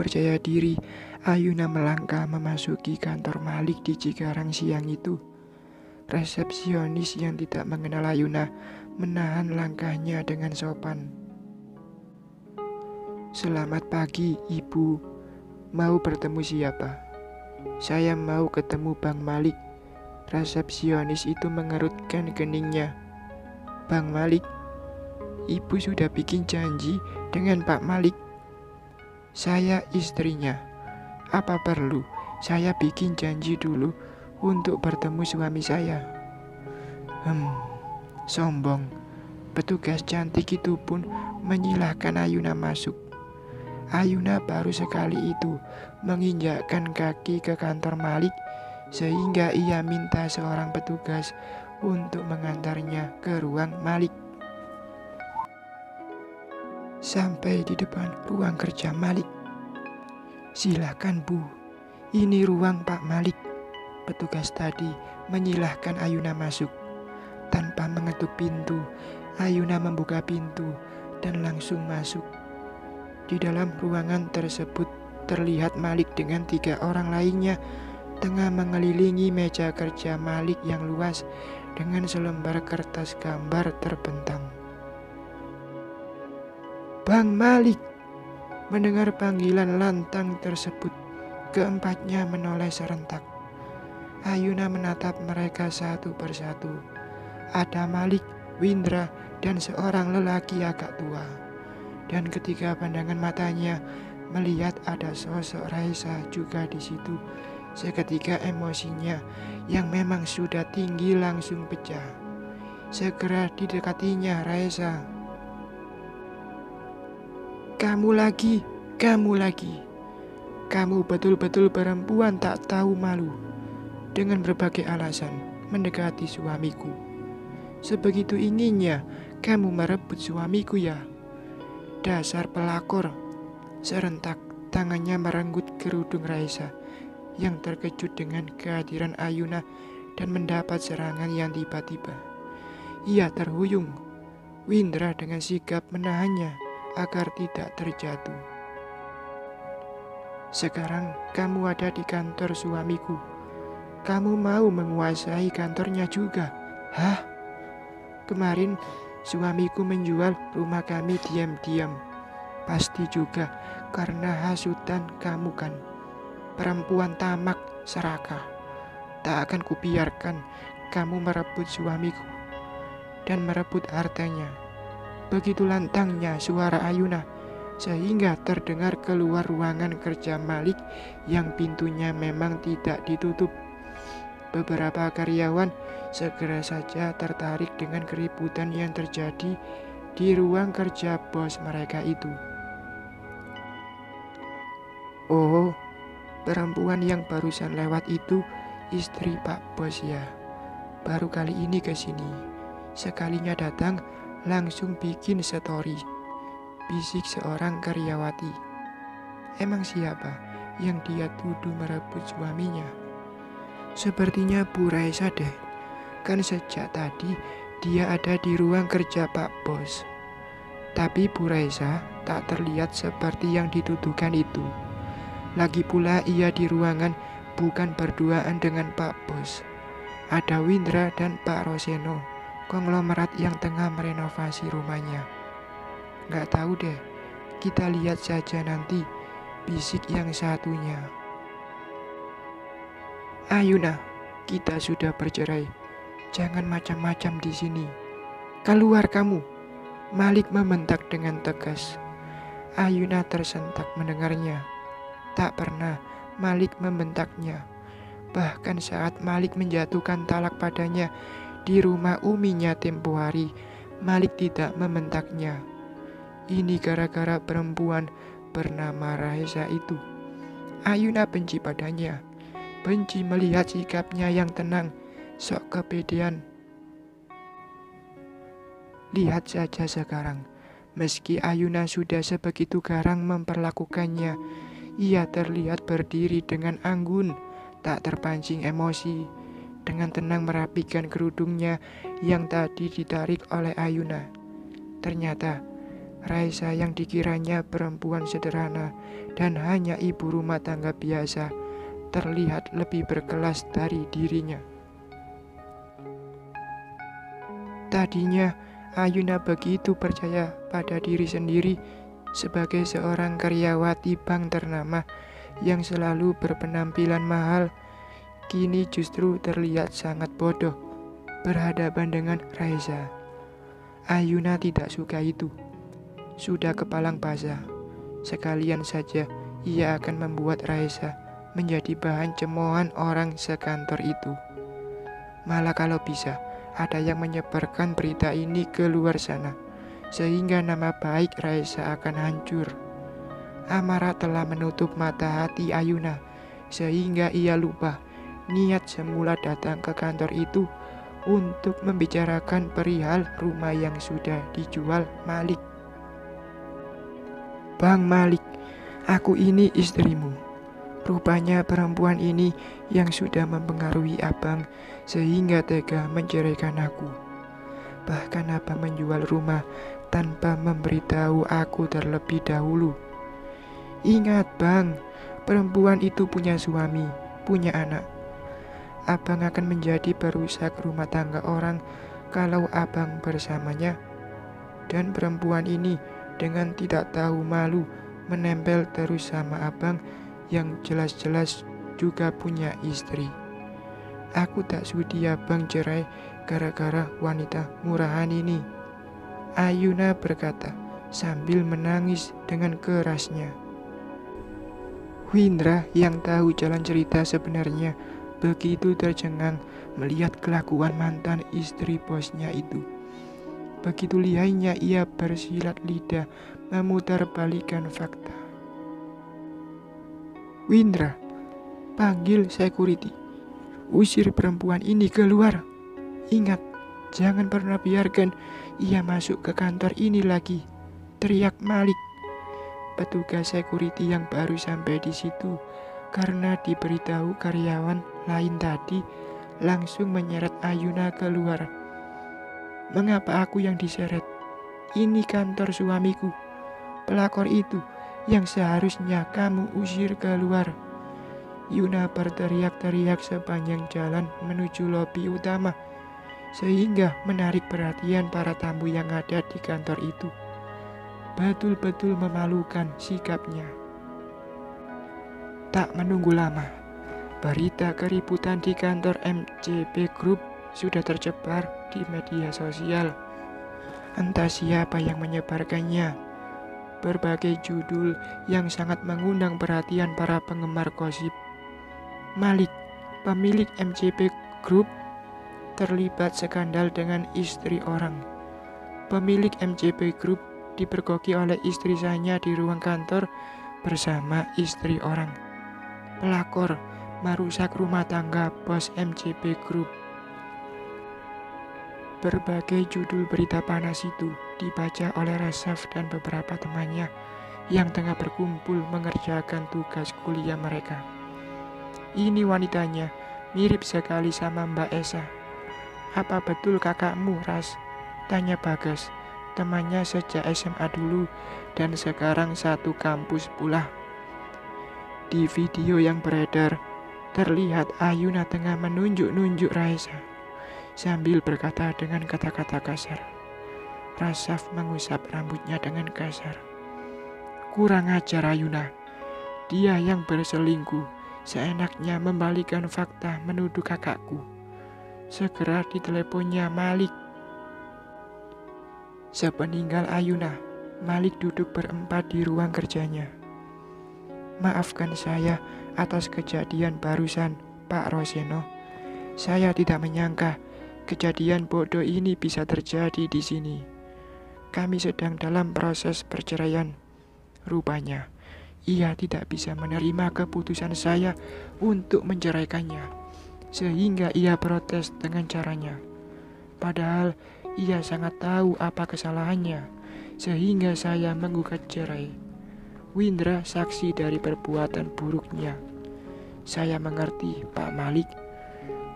percaya diri, Ayuna melangkah memasuki kantor Malik di Cikarang siang itu. Resepsionis yang tidak mengenal Ayuna menahan langkahnya dengan sopan. "Selamat pagi, Ibu. Mau bertemu siapa?" "Saya mau ketemu Bang Malik." Resepsionis itu mengerutkan keningnya. "Bang Malik? Ibu sudah bikin janji dengan Pak Malik." "Saya istrinya. Apa perlu saya bikin janji dulu untuk bertemu suami saya?" Sombong. Petugas cantik itu pun menyilahkan Ayuna masuk. Ayuna baru sekali itu menginjakkan kaki ke kantor Malik, sehingga ia minta seorang petugas untuk mengantarnya ke ruang Malik. Sampai di depan ruang kerja Malik. "Silakan Bu, ini ruang Pak Malik." Petugas tadi menyilahkan Ayuna masuk. Tanpa mengetuk pintu, Ayuna membuka pintu dan langsung masuk. Di dalam ruangan tersebut terlihat Malik dengan 3 orang lainnya tengah mengelilingi meja kerja Malik yang luas dengan selembar kertas gambar terbentang. "Bang Malik!" Mendengar panggilan lantang tersebut, keempatnya menoleh serentak. Ayuna menatap mereka satu persatu. Ada Malik, Windra, dan seorang lelaki agak tua. Dan ketika pandangan matanya melihat ada sosok Raisa juga di situ, seketika emosinya yang memang sudah tinggi langsung pecah. Segera didekatinya Raisa. Kamu lagi. Kamu betul-betul perempuan tak tahu malu. Dengan berbagai alasan mendekati suamiku. Sebegitu inginnya kamu merebut suamiku ya. Dasar pelakor." Serentak tangannya merenggut kerudung Raisa yang terkejut dengan kehadiran Ayuna dan mendapat serangan yang tiba-tiba. Ia terhuyung. Windra dengan sigap menahannya agar tidak terjatuh. "Sekarang kamu ada di kantor suamiku. Kamu mau menguasai kantornya juga?" "Hah? Kemarin suamiku menjual rumah kami diam-diam. Pasti juga karena hasutan kamu kan? Perempuan tamak serakah. Tak akan kubiarkan kamu merebut suamiku dan merebut hartanya." Begitu lantangnya suara Ayuna sehingga terdengar keluar ruangan kerja Malik yang pintunya memang tidak ditutup. Beberapa karyawan segera saja tertarik dengan keributan yang terjadi di ruang kerja bos mereka itu. "Oh, perempuan yang barusan lewat itu istri Pak Bos ya. Baru kali ini ke sini. Sekalinya datang langsung bikin story," bisik seorang karyawati. Emang siapa yang dia tuduh merebut suaminya? Sepertinya Bu Raisa deh. Kan sejak tadi dia ada di ruang kerja Pak Bos. Tapi Bu Raisa tak terlihat seperti yang dituduhkan itu. Lagi pula ia di ruangan bukan berduaan dengan Pak Bos. Ada Windra dan Pak Roseno, konglomerat yang tengah merenovasi rumahnya. "Nggak tahu deh, kita lihat saja nanti," bisik yang satunya. "Ayuna, kita sudah bercerai. Jangan macam-macam di sini. Keluar kamu!" Malik membentak dengan tegas. Ayuna tersentak mendengarnya. Tak pernah Malik membentaknya. Bahkan saat Malik menjatuhkan talak padanya di rumah uminya tempo hari, Malik tidak membentaknya. Ini gara-gara perempuan bernama Raisa itu. Ayuna benci padanya. Benci melihat sikapnya yang tenang, sok kepedean. Lihat saja sekarang, meski Ayuna sudah sebegitu garang memperlakukannya, ia terlihat berdiri dengan anggun, tak terpancing emosi, dengan tenang merapikan kerudungnya yang tadi ditarik oleh Ayuna. Ternyata Raisa yang dikiranya perempuan sederhana dan hanya ibu rumah tangga biasa terlihat lebih berkelas dari dirinya. Tadinya Ayuna begitu percaya pada diri sendiri sebagai seorang karyawati bank ternama yang selalu berpenampilan mahal. Kini justru terlihat sangat bodoh berhadapan dengan Raisa. Ayuna tidak suka itu. Sudah kepalang basah, sekalian saja ia akan membuat Raisa menjadi bahan cemoohan orang sekantor itu. Malah kalau bisa, ada yang menyebarkan berita ini ke luar sana, sehingga nama baik Raisa akan hancur. Amarah telah menutup mata hati Ayuna, sehingga ia lupa niat semula datang ke kantor itu untuk membicarakan perihal rumah yang sudah dijual Malik. "Bang Malik, aku ini istrimu. Rupanya perempuan ini yang sudah mempengaruhi abang sehingga tega menceraikan aku. Bahkan abang menjual rumah tanpa memberitahu aku terlebih dahulu. Ingat bang, perempuan itu punya suami, punya anak. Abang akan menjadi perusak rumah tangga orang kalau abang bersamanya. Dan perempuan ini dengan tidak tahu malu menempel terus sama abang yang jelas-jelas juga punya istri. Aku tak sudi abang cerai gara-gara wanita murahan ini," Ayuna berkata sambil menangis dengan kerasnya. Windra yang tahu jalan cerita sebenarnya begitu tercengang melihat kelakuan mantan istri bosnya itu. Begitu lihainya ia bersilat lidah memutarbalikkan fakta. "Windra, panggil security. Usir perempuan ini keluar. Ingat, jangan pernah biarkan ia masuk ke kantor ini lagi," teriak Malik. Petugas security yang baru sampai di situ karena diberitahu karyawan lain tadi langsung menyeret Ayuna keluar. "Mengapa aku yang diseret? Ini kantor suamiku. Pelakor itu yang seharusnya kamu usir keluar." Yuna berteriak-teriak sepanjang jalan menuju lobi utama, sehingga menarik perhatian para tamu yang ada di kantor itu. Betul-betul memalukan sikapnya. Tak menunggu lama, berita keributan di kantor MCP Group sudah tersebar di media sosial. Entah siapa yang menyebarkannya. Berbagai judul yang sangat mengundang perhatian para penggemar gosip. Malik, pemilik MCP Group, terlibat skandal dengan istri orang. Pemilik MCP Group dipergoki oleh istri sahnya di ruang kantor bersama istri orang. Pelakor merusak rumah tangga bos MCP Group. Berbagai judul berita panas itu dibaca oleh Rasaf dan beberapa temannya yang tengah berkumpul mengerjakan tugas kuliah mereka. "Ini wanitanya, mirip sekali sama Mbak Esa. Apa betul kakakmu, Ras?" tanya Bagas, temannya sejak SMA dulu dan sekarang satu kampus pula. Di video yang beredar, terlihat Ayuna tengah menunjuk-nunjuk Raisa sambil berkata dengan kata-kata kasar. Rasaf mengusap rambutnya dengan kasar. "Kurang ajar Ayuna, dia yang berselingkuh seenaknya membalikan fakta menuduh kakakku. Segera diteleponnya Malik." Sepeninggal Ayuna, Malik duduk berempat di ruang kerjanya. "Maafkan saya atas kejadian barusan, Pak Roseno. Saya tidak menyangka kejadian bodoh ini bisa terjadi di sini. Kami sedang dalam proses perceraian. Rupanya ia tidak bisa menerima keputusan saya untuk menceraikannya, sehingga ia protes dengan caranya. Padahal ia sangat tahu apa kesalahannya, sehingga saya menggugat cerai. Windra saksi dari perbuatan buruknya. Saya mengerti, Pak Malik."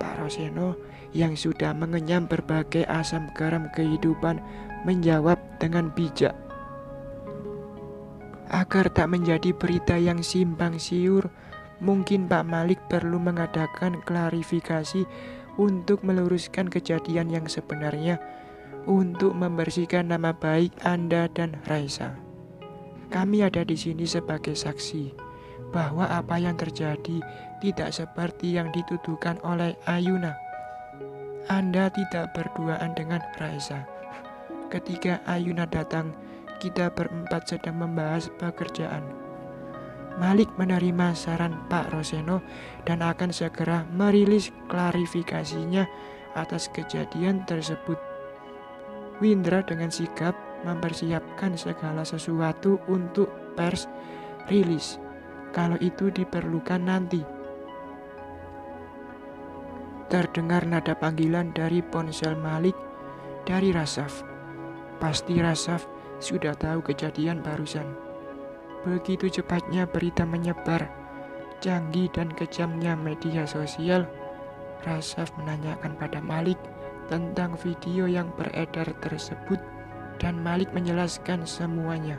Pak Roseno yang sudah mengenyam berbagai asam garam kehidupan menjawab dengan bijak. Agar tak menjadi berita yang simpang siur, mungkin Pak Malik perlu mengadakan klarifikasi untuk meluruskan kejadian yang sebenarnya, untuk membersihkan nama baik Anda dan Raisa. Kami ada di sini sebagai saksi bahwa apa yang terjadi tidak seperti yang dituduhkan oleh Ayuna. Anda tidak berduaan dengan Raisa. Ketika Ayuna datang, kita berempat sedang membahas pekerjaan. Malik menerima saran Pak Roseno dan akan segera merilis klarifikasinya atas kejadian tersebut. Windra dengan sigap mempersiapkan segala sesuatu untuk pers rilis kalau itu diperlukan nanti. Terdengar nada panggilan dari ponsel Malik dari Rasaf. Pasti Rasaf sudah tahu kejadian barusan. Begitu cepatnya berita menyebar, canggih dan kejamnya media sosial, Rasaf menanyakan pada Malik tentang video yang beredar tersebut dan Malik menjelaskan semuanya.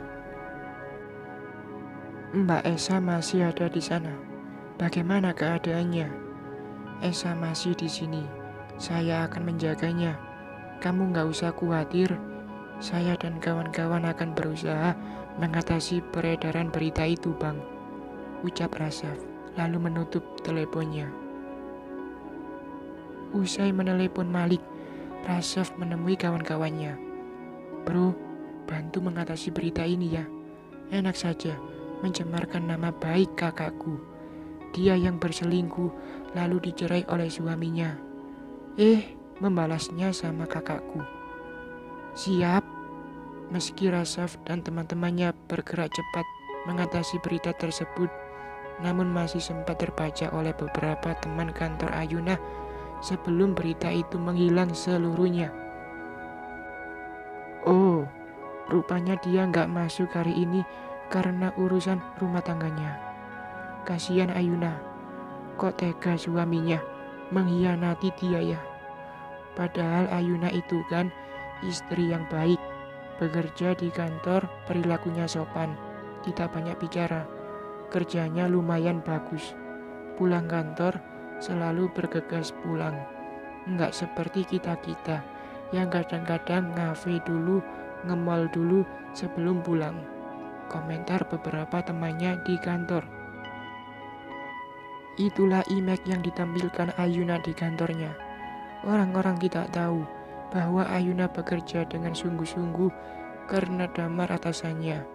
Mbak Esa masih ada di sana. Bagaimana keadaannya? Esa masih di sini. Saya akan menjaganya. Kamu nggak usah khawatir. Saya dan kawan-kawan akan berusaha mengatasi peredaran berita itu, Bang. Ucap Rasaf, lalu menutup teleponnya. Usai menelepon Malik, Rasaf menemui kawan-kawannya. Bro, bantu mengatasi berita ini ya. Enak saja mencemarkan nama baik kakakku. Dia yang berselingkuh lalu dicerai oleh suaminya. Membalasnya sama kakakku. Siap. Meski Rasaf dan teman-temannya bergerak cepat mengatasi berita tersebut, namun masih sempat terbaca oleh beberapa teman kantor Ayuna sebelum berita itu menghilang seluruhnya. Oh, rupanya dia nggak masuk hari ini karena urusan rumah tangganya. Kasihan Ayuna, kok tega suaminya mengkhianati dia ya. Padahal Ayuna itu kan istri yang baik, bekerja di kantor, perilakunya sopan, tidak banyak bicara, kerjanya lumayan bagus. Pulang kantor selalu bergegas pulang, nggak seperti kita-kita yang kadang-kadang ngafe dulu, nge-mall dulu sebelum pulang. Komentar beberapa temannya di kantor. Itulah image yang ditampilkan Ayuna di kantornya. Orang-orang tidak tahu bahwa Ayuna bekerja dengan sungguh-sungguh karena Damar atasannya.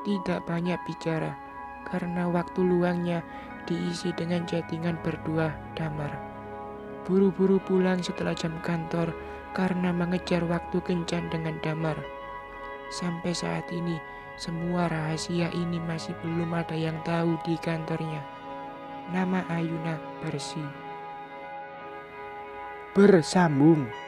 Tidak banyak bicara karena waktu luangnya diisi dengan chattingan berdua Damar. Buru-buru pulang setelah jam kantor karena mengejar waktu kencan dengan Damar. Sampai saat ini, semua rahasia ini masih belum ada yang tahu di kantornya. Nama Ayuna bersih. Bersambung.